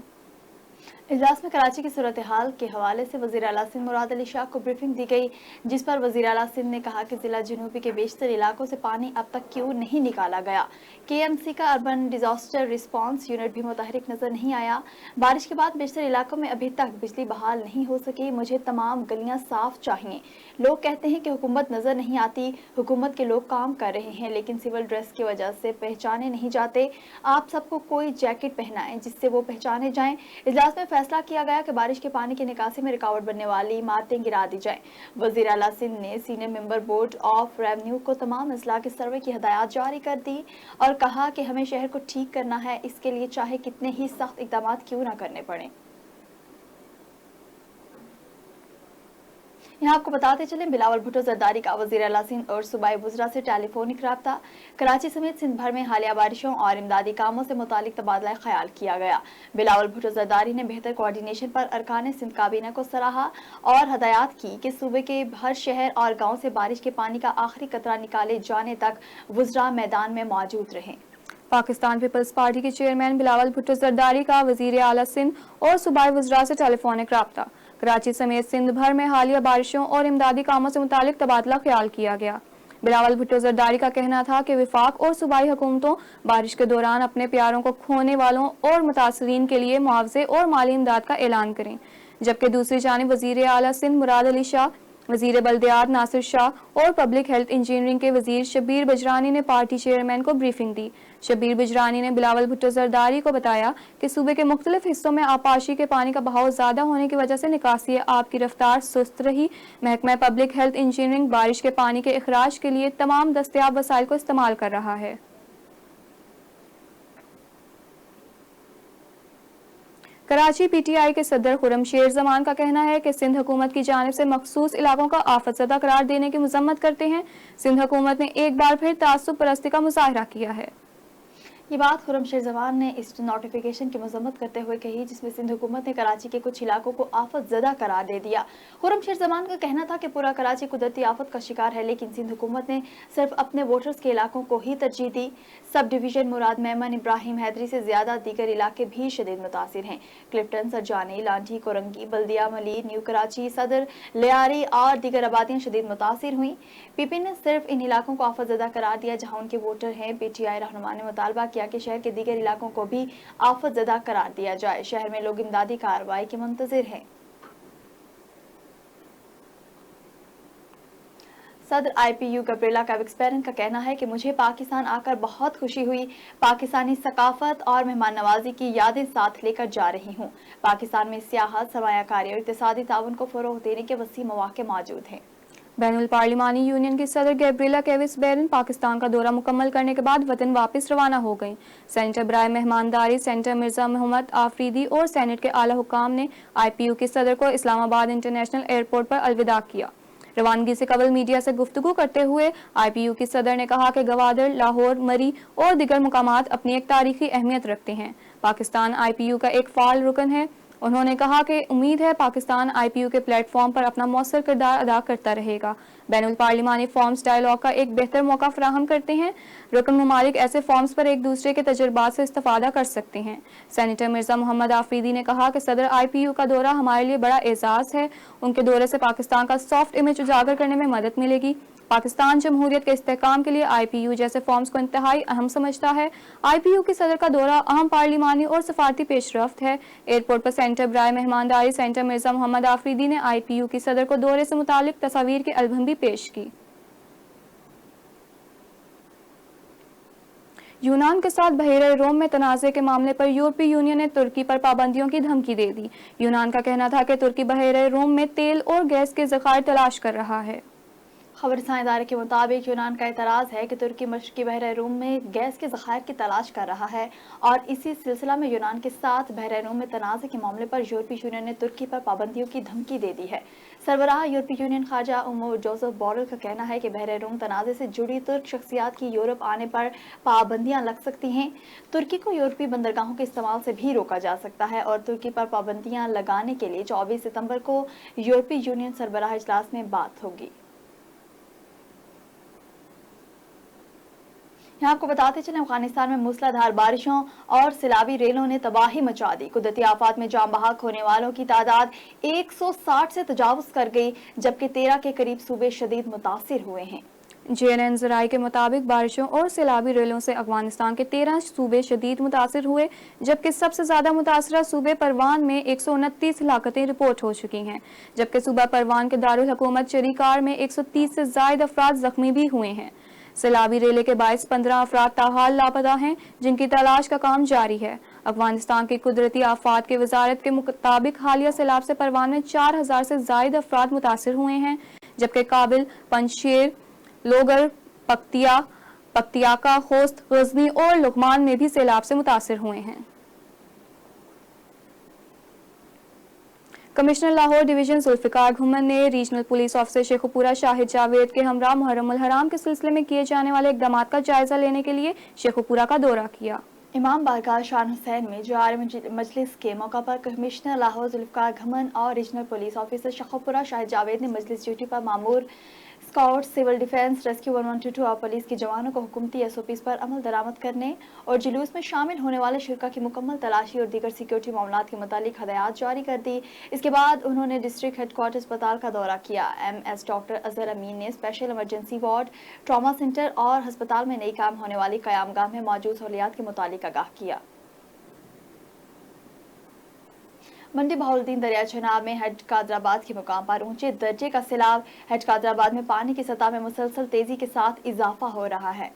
इजलास में कराची की सूरत हाल के हवाले से वज़ीर आला सिंध मुराद अली शाह को ब्रीफिंग दी गई, जिस पर वज़ीर आला सिंध ने कहा कि जिला जनूबी के बेशतर इलाकों से पानी अब तक क्यों नहीं निकाला गया। KMC का अर्बन डिजास्टर रिस्पांस यूनिट भी मुतहरिक नजर नहीं आया। बारिश के बाद बेशतर इलाकों में अभी तक बिजली बहाल नहीं हो सकी। मुझे तमाम गलियां साफ चाहिए। लोग कहते हैं कि हुकूमत नजर नहीं आती, हुकूमत के लोग काम कर रहे हैं लेकिन सिविल ड्रेस की वजह से पहचाने नहीं जाते। आप सबको कोई जैकेट पहनाएं जिससे वो पहचाने जाएं। इजलास में फैसला किया गया कि बारिश के पानी की निकासी में रुकावट बनने वाली इमारतें गिरा दी जाएं। वजीर आला सिंध ने senior member board of revenue को तमाम अजला के सर्वे की हदायत जारी कर दी और कहा कि हमें शहर को ठीक करना है, इसके लिए चाहे कितने ही सख्त इकदाम क्यों न करने पड़े। यहाँ आपको बताते चलें, बिलावल भुट्टो जरदारी का वजीर आला सिंध और सूबाई वज़रा से टेलीफोनिक राब्ता। कराची समेत सिंध भर में हालिया बारिशों और इमदादी कामों से मुतालिक तबादला ख्याल किया गया। बिलावल भुट्टो जरदारी ने बेहतर कोऑर्डिनेशन पर अरकान सिंध काबीना को सराहा और हदायत की कि सूबे के हर शहर और गाँव से बारिश के पानी का आखिरी कतरा निकाले जाने तक वज़रा मैदान में मौजूद रहें। पाकिस्तान पीपल्स पार्टी के चेयरमैन बिलावल भुट्टो जरदारी का वजीर आला सिंध और सूबाई वज़रा से टेलीफोनिक राब्ता। कराची समेत सिंध भर में हालिया बारिशों और इमदादी कामों से मुतालिक तबादला ख्याल किया गया। बिलावल भुट्टो जरदारी का कहना था कि विफाक और सूबाई हुकूमतों बारिश के दौरान अपने प्यारों को खोने वालों और मुतासरीन के लिए मुआवजे और माली इमदाद का ऐलान करें, जबकि दूसरी जानिब वजीर आला सिंध मुराद अली शाह, वजीर बल्दियात नासिर शाह और पब्लिक हेल्थ इंजीनियरिंग के वजीर शब्बीर बजरानी ने पार्टी चेयरमैन को ब्रीफिंग दी। शब्बीर बजरानी ने बिलावल भुट्टो जरदारी को बताया कि सूबे के मुख्तलिफ हिस्सों में आपाशी के पानी का बहाव ज्यादा होने की वजह से निकासी आब की रफ्तार सुस्त रही। महकमा पब्लिक हेल्थ इंजीनियरिंग बारिश के पानी के इखराज के लिए तमाम दस्तयाब वसाइल को इस्तेमाल कर रहा है। कराची पीटीआई के सदर खुर्रम शेर जमान का कहना है कि सिंध हुकूमत की जानिब से मखसूस इलाकों का आफत ज़दा करार देने की मजम्मत करते हैं। सिंध हुकूमत ने एक बार फिर तासुब परस्ती का मुजाहिरा किया है। ये बात खुर्रम शेर जमान ने इस नोटिफिकेशन की मजम्मत करते हुए कही जिसमें सिंध हुकूमत ने कराची के कुछ इलाकों को आफत ज़दा करार दे दिया। खुर्रम शेर जमान का कहना था कि पूरा कराची कुदरती आफत का शिकार है, लेकिन सिंध हुकूमत ने सिर्फ अपने वोटर्स के इलाकों को ही तरजीह दी। सब डिवीजन मुराद मेमन इब्राहिम हैदरी से ज्यादा दीगर इलाके भी शदीद मुतासिर हैं। क्लिफ्टन, सरजानी, लांठी, कोरंगी, बल्दिया, मली, न्यू कराची, सदर, लियारी और दीगर आबादियां शदीद मुतासिर हुई। पीपी ने सिर्फ इन इलाकों को आफत ज़दा करार दिया जहाँ उनके वोटर हैं। पीटीआई रहनुमा ने मुतालबा किया कि शहर के दीगर इलाकों को भी आफत ज़दा करार दिया जाए। शहर में लोग इमदादी कार्रवाई के मुंतजिर हैं। सदर IPU गब्रिएला कैविक्सपेरन का कहना है कि मुझे पाकिस्तान आकर बहुत खुशी हुई। पाकिस्तानी सकाफत और मेहमान नवाजी की यादें साथ लेकर जा रही हूँ। पाकिस्तान में सियाहत, सरमायाकारी और इक़्तिसादी ताउन को फ़रोग़ देने के वसी मौक़े मौजूद हैं। बैनुल पार्लिमानी यूनियन की सदर गब्रिएला कैविक्सपेरन पाकिस्तान का दौरा मुकम्मल करने के बाद वतन वापस रवाना हो गई। सेनेटर बराए मेहमानदारी सेनेटर मिर्जा मोहम्मद आफरीदी और सेनेट के आला हुकाम ने IPU की सदर को इस्लामाबाद इंटरनेशनल एयरपोर्ट पर अलविदा किया। रवानगी से कबल मीडिया से गुफ्तगू करते हुए IPU की सदर ने कहा कि गवादर, लाहौर, मरी और दिगर मुकामात अपनी एक तारीखी अहमियत रखते हैं। पाकिस्तान IPU का एक फाल रुकन है। उन्होंने कहा कि उम्मीद है पाकिस्तान IPU के प्लेटफॉर्म पर अपना मौसर किरदार अदा करता रहेगा। बैनुल पार्लिमानी फॉर्म्स डायलॉग का एक बेहतर मौका फराहम करते हैं। रुकन ममालिक ऐसे फॉर्म्स पर एक दूसरे के तजुर्बात से इस्तेफादा कर सकते हैं। सेनेटर मिर्जा मोहम्मद आफरीदी ने कहा कि सदर IPU का दौरा हमारे लिए बड़ा एजाज़ है। उनके दौरे से पाकिस्तान का सॉफ्ट इमेज उजागर करने में मदद मिलेगी। पाकिस्तान जमहूरियत के इस्तेहकाम के लिए IPU जैसे फॉर्म्स को इंतहाई अहम समझता है। IPU की सदर का दौरा अहम पार्लिमानी और सफारती पेशरफ्त है। एयरपोर्ट पर सेनेटर बराए मेहमानदारी सेनेटर मिर्जा मोहम्मद आफरीदी ने IPU की सदर को दौरे से मुतालिक तस्वीर के एल्बम भी पेश की। यूनान के साथ बहरे रोम में तनाज़े के मामले पर यूरोपीय यूनियन ने तुर्की पर पाबंदियों की धमकी दे दी। यूनान का कहना था कि तुर्की बहरे रोम में तेल और गैस के ज़खायर तलाश कर रहा है। खबर इदारे के मुताबिक यूनान का एतराज़ है कि तुर्की मशरकी बहरे रूम में गैस के ज़खायर की तलाश कर रहा है और इसी सिलसिला में यूनान के साथ बहरे रूम में तनाज़े के मामले पर यूरोपीय यूनियन ने तुर्की पर पाबंदियों की धमकी दे दी है। सरबराह यूरोपीय यूनियन ख्वाजा उमर जोसेफ बोरेल का कहना है कि बहरे रूम तनाज़े से जुड़ी तुर्क शख्सियात की यूरोप आने पर पाबंदियाँ लग सकती हैं। तुर्की को यूरोपीय बंदरगाहों के इस्तेमाल से भी रोका जा सकता है और तुर्की पर पाबंदियाँ लगाने के लिए 24 सितंबर को यूरोपीय यूनियन सरबराह इजलास में बात होगी। यहाँ आपको बताते चलें, अफगानिस्तान में मूसलाधार बारिशों और सैलाबी रेलों ने तबाही मचा दी। कुदरती आफात में जान बहक होने वालों की तादाद 160 से तजावुज कर गई, जबकि 13 के करीब सूबे शदीद मुतासिर हुए हैं। JNN ज़राए के मुताबिक बारिशों और सैलाबी रेलों से अफगानिस्तान के 13 सूबे शदीद मुतासिर हुए, जबकि सबसे ज़्यादा मुतासरा सूबे परवान में 129 हलाकतें रिपोर्ट हो चुकी हैं, जबकि सूबा परवान के दारुल हुकूमत चरीकार में 130 से ज़ायद अफराद जख्मी भी हुए हैं। सैलाबी रेले के बायस 15 अफराद ताहाल लापता हैं, जिनकी तलाश का काम जारी है। افغانستان کی قدرتی آفات کی وزارت کے مطابق حالیہ سیلاب سے پروان میں 4000 سے زائد افراد متاثر ہوئے ہیں، جبکہ کابل، پنجشیر، لوگر، پکتیاکا، خوست، غزنی اور لغمان میں بھی سیلاب سے متاثر ہوئے ہیں۔ کمشنر لاہور ڈویژن ذوالفقار گھمن نے ریجنل پولیس آفیسر شیخوپورہ شاہد جاوید کے ہمراہ محرم الحرام کے سلسلے میں کیے جانے والے اقدامات کا جائزہ لینے کے لیے شیخوپورہ کا دورہ کیا۔ امام بارگاہ شان حسین میں جوار مجلس کے موقع پر کمشنر لاہور ذوالفقار گھمن اور ریجنل پولیس آفیسر شیخوپورہ شاہد جاوید نے مجلس ڈیوٹی پر مامور اسکاؤٹ، سول ڈیفنس، ریسکیو 112 اور پولیس کے جوانوں کو حکومتی SOPs پر عمل درآمد کرنے اور جلوس میں شامل ہونے والے شرکا کی مکمل تلاشی اور دیگر سیکیورٹی معاملات کے متعلق ہدایات جاری کر دی۔ اس کے بعد انہوں نے ڈسٹرکٹ ہیڈ کوارٹر اسپتال کا دورہ کیا۔ MS ڈاکٹر اظہر امین نے special emergency ward, trauma centre اور ہسپتال میں نئی قائم ہونے والی قیام گاہ میں موجود سہولیات کے متعلق آگاہ کیا۔ منڈی بہاولدین دریا چناب میں ہیڈ قادرآباد کے مقام پر اونچے درجے کا سیلاب۔ ہیڈ قادرآباد میں پانی کی سطح میں مسلسل تیزی کے ساتھ اضافہ ہو رہا ہے۔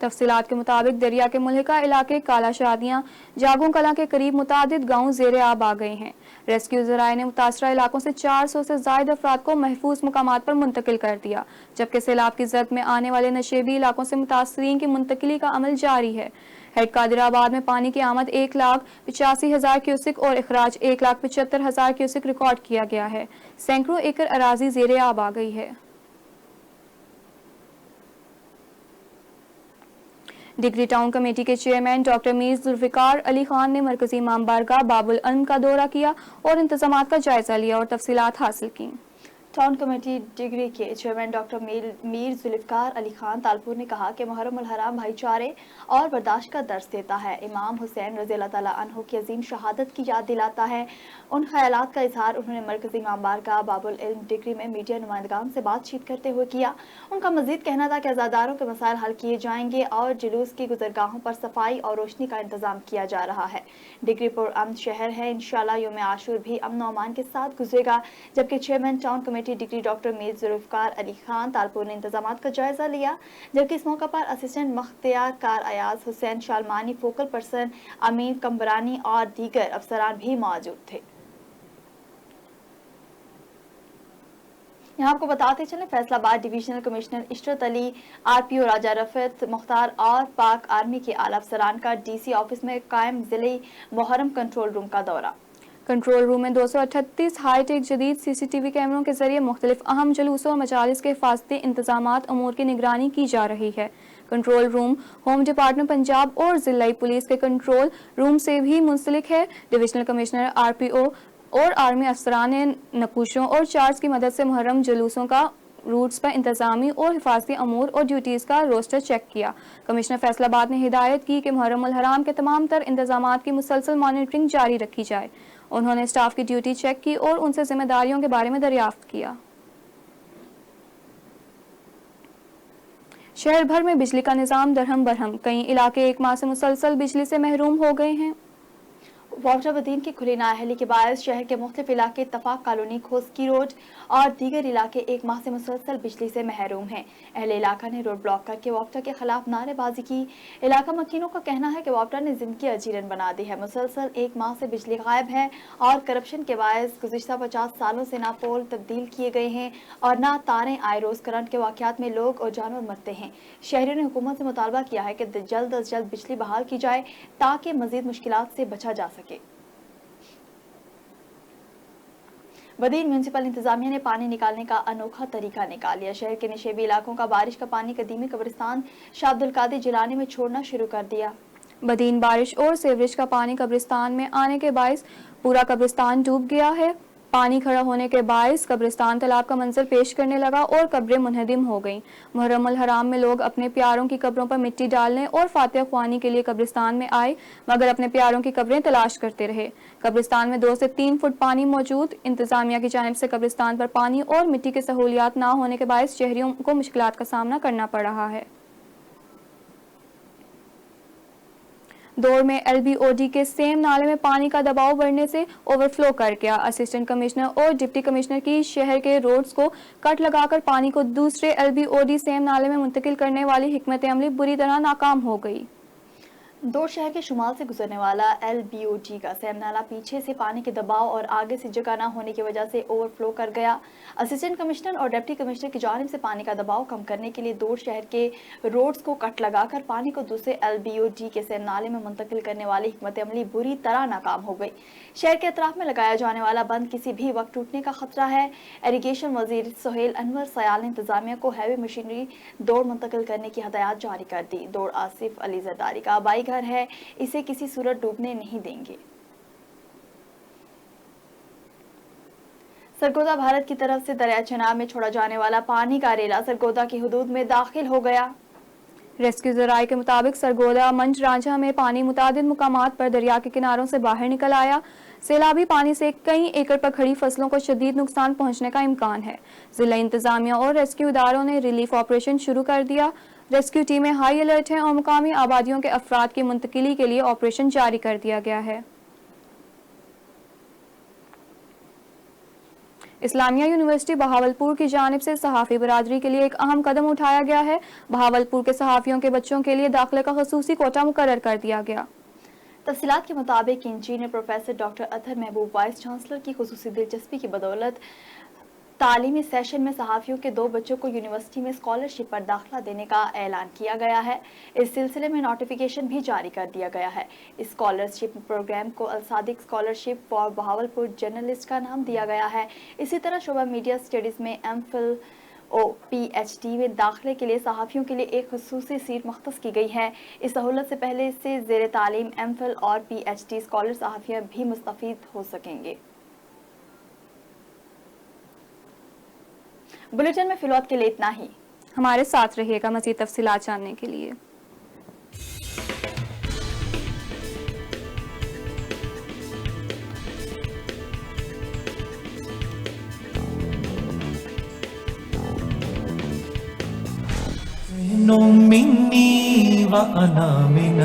تفصیلات کے مطابق دریا کے ملحقہ علاقے کالا شادیاں، جاگوں کلاں کے قریب متعدد گاؤں زیر آب آ گئے ہیں۔ ریسکیو ذرائع نے متاثرہ علاقوں سے 400 سے زائد افراد کو محفوظ مقامات پر منتقل کر دیا، جبکہ سیلاب کی زد میں آنے والے نشیبی علاقوں سے متاثرین کی منتقلی کا عمل جاری ہے۔ ہیڈ قادرآباد میں پانی کی آمد 1,85,000 کیوسک اور اخراج 1,75,000 کیوسک ریکارڈ کیا گیا ہے۔ سینکڑوں ایکڑ اراضی زیر آب آ گئی ہے۔ ڈگری ٹاؤن کمیٹی کے چیئرمین ڈاکٹر میر ذوالفقار علی خان نے مرکزی امام بارگاہ باب العلم کا دورہ کیا اور انتظامات کا جائزہ لیا اور تفصیلات حاصل کیں۔ ٹاؤن کمیٹی ڈگری کے چیئرمین ڈاکٹر میر ذوالفقار علی خان تالپور نے کہا کہ محرم الحرام بھائی چارے اور برداشت کا درس دیتا ہے، امام حسین رضی اللہ تعالیٰ عنہ کی عظیم شہادت کی یاد دلاتا ہے۔ ان خیالات کا اظہار انہوں نے مرکزی امام بارگاہ باب العلم ڈگری میں میڈیا نمائندگان سے بات چیت کرتے ہوئے کیا۔ ان کا مزید کہنا تھا کہ عزاداروں کے مسائل حل کیے جائیں گے اور جلوس کی گزرگاہوں پر صفائی اور روشنی کا انتظام کیا جا رہا ہے۔ ڈگری پرامن شہر ہے، انشاءاللہ یوم عاشور بھی امن و امان کے ساتھ گزرے گا۔ جبکہ chairman town committee Digri doctor Mir Zulfiqar Ali Khan Talpur نے انتظامات کا جائزہ لیا، جبکہ اس موقع پر اسسٹنٹ مختار کار ایاز حسین شالمانی، فوکل پرسن امین کمبرانی اور دیگر افسران بھی موجود تھے۔ یہاں آپ کو بتاتے چلیں فیصل آباد ڈویژنل کمشنر عشرت علی، RPO راجہ رفعت مختار اور پاک آرمی کے اعلیٰ افسران کا DC آفس میں قائم ضلعی محرم کنٹرول روم کا دورہ۔ کنٹرول روم میں 238 ہائی ٹیک جدید CCTV کیمروں کے ذریعے مختلف اہم جلوسوں اور مجالس کے حفاظتی انتظامات امور کی نگرانی کی جا رہی ہے۔ Control room home department Punjab اور ضلعی پولیس کے کنٹرول روم سے بھی منسلک ہے۔ ڈویژنل کمشنر RPO اور آرمی افسران نے نقوشوں اور چارٹس کی مدد سے محرم جلوسوں کا روٹس پر انتظامی اور حفاظتی امور اور ڈیوٹیز کا روسٹر چیک کیا۔ کمشنر فیصل آباد نے ہدایت کی کہ محرم الحرام کے تمام تر انتظامات کی مسلسل مانیٹرنگ جاری رکھی جائے۔ انہوں نے اسٹاف کی ڈیوٹی چیک کی اور ان سے ذمہ داریوں کے بارے میں دریافت کیا۔ شہر بھر میں بجلی کا نظام درہم برہم، کئی علاقے ایک ماہ سے مسلسل بجلی سے محروم ہو گئے ہیں۔ واٹر بدین کی کھلی نااہلی کے باعث شہر کے مختلف علاقے اتفاق کالونی، کھوسکی روڈ اور دیگر علاقے ایک ماہ سے مسلسل بجلی سے محروم ہیں۔ اہل علاقہ نے روڈ بلاک کر کے واپٹا کے خلاف نعرے بازی کی۔ علاقہ مکینوں کا کہنا ہے کہ واپٹا نے زندگی اجیرن بنا دی ہے، مسلسل ایک ماہ سے بجلی غائب ہے اور کرپشن کے باعث گزشتہ 50 سالوں سے نہ پول تبدیل کیے گئے ہیں اور نہ تاریں، آئے روز کرنٹ کے واقعات میں لوگ اور جانور مرتے ہیں۔ شہریوں نے حکومت سے مطالبہ کیا ہے کہ جلد از جلد بجلی بحال کی جائے تاکہ مزید مشکلات سے بچا جا سکے۔ بدین میونسپل انتظامیہ نے پانی نکالنے کا انوکھا طریقہ نکال لیا۔ شہر کے نشیبی علاقوں کا بارش کا پانی قدیمی قبرستان شاہ عبدالقادر جیلانی میں چھوڑنا شروع کر دیا۔ بدین بارش اور سیوریج کا پانی قبرستان میں آنے کے باعث پورا قبرستان ڈوب گیا ہے۔ پانی کھڑا ہونے کے باعث قبرستان تالاب کا منظر پیش کرنے لگا اور قبریں منہدم ہو گئیں۔ محرم الحرام میں لوگ اپنے پیاروں کی قبروں پر مٹی ڈالنے اور فاتحہ خوانی کے لیے قبرستان میں آئے، مگر اپنے پیاروں کی قبریں تلاش کرتے رہے۔ قبرستان میں 2 سے 3 فٹ پانی موجود۔ انتظامیہ کی جانب سے قبرستان پر پانی اور مٹی کی سہولیات نہ ہونے کے باعث شہریوں کو مشکلات کا سامنا کرنا پڑ رہا ہے۔ دور میں LBOD کے سیم نالے میں پانی کا دباؤ بڑھنے سے اوور فلو کر گیا۔ اسسٹنٹ کمشنر اور ڈپٹی کمشنر کی شہر کے روڈز کو کٹ لگا کر پانی کو دوسرے LBOD سیم نالے میں منتقل کرنے والی حکمت عملی بری طرح ناکام ہو گئی۔ दौड़ शहर के शुमाल से गुजरने वाला LBOT का सैम नाला पीछे से पानी के दबाव और आगे से जगह न होने की वजह से ओवरफ्लो कर गया। असिस्टेंट कमिश्नर और डिप्टी कमिश्नर की जानिब से पानी का दबाव कम करने के लिए दौड़ शहर के रोड्स को कट लगाकर पानी को दूसरे LBOT के सैम नाले में मुंतकिल करने वाली हिकमत अमली बुरी तरह नाकाम हो गई। शहर के अतराफ में लगाया जाने वाला बंद किसी भी वक्त टूटने का खतरा है। इरिगेशन वजीर सुहेल अनवर सयाल ने इंतजामिया को हैवी मशीनरी दौड़ मुंतकिल करने की हदायत जारी कर दी। दौड़ आसिफ अली जरदारी का आबाई घर है, इसे किसी सूरत डूबने नहीं देंगे। सरगोदा भारत की तरफ से दरिया चेनाब में छोड़ा जाने वाला पानी का रेला सरगोदा की हुदूद में दाखिल हो गया। रेस्क्यू ज़राए के मुताबिक सरगोदा मंच रांझा में पानी मुतादिद मुकामात पर दरिया के किनारों से बाहर निकल आया। सैलाबी पानी से कई एकड़ पर खड़ी फसलों को शदीद नुकसान पहुंचने का इम्कान है। जिला इंतजामिया और रेस्क्यू इदारों ने रिलीफ ऑपरेशन शुरू कर दिया। रेस्क्यू टीमें हाई अलर्ट हैं और मुकामी आबादियों के अफराद की मुंतकिली के लिए ऑपरेशन जारी कर दिया गया है। इस्लामिया यूनिवर्सिटी बहावलपुर की जानिब से सहाफ़ी बरादरी के लिए एक अहम कदम उठाया गया है। बहावलपुर के सहाफ़ियों के बच्चों के लिए दाखिले का ख़ुसूसी कोटा मुकर्रर कर दिया गया। तफसीलात के मुताबिक इंजीनियर प्रोफेसर डॉक्टर अतहर महबूब वाइस चांसलर की खुसूसी दिलचस्पी की बदौलत तालीमी सेशन में सहाफ़ियों के 2 बच्चों को यूनिवर्सिटी में स्कॉलरशिप पर दाखिला देने का ऐलान किया गया है। इस सिलसिले में नोटिफिकेशन भी जारी कर दिया गया है। इस स्कॉलरशिप प्रोग्राम को Al-Sadiq scholarship for Bahawalpur journalist का नाम दिया गया है। इसी तरह शोबा मीडिया स्टडीज़ में MPhil और PhD में दाखिले के लिए सहाफ़ियों के लिए एक खुसूसी सीट मख्तस की गई है। इस सहूलत से पहले से ज़ेर तालीम MPhil और PhD स्कॉलर सहाफ़ियाँ भी मुस्तफ़ीद हो सकेंगे। बुलेटिन में फिलहाल के लिए इतना ही। हमारे साथ रहिएगा मज़ीद तफसीलात जानने के लिए। مني وأنا من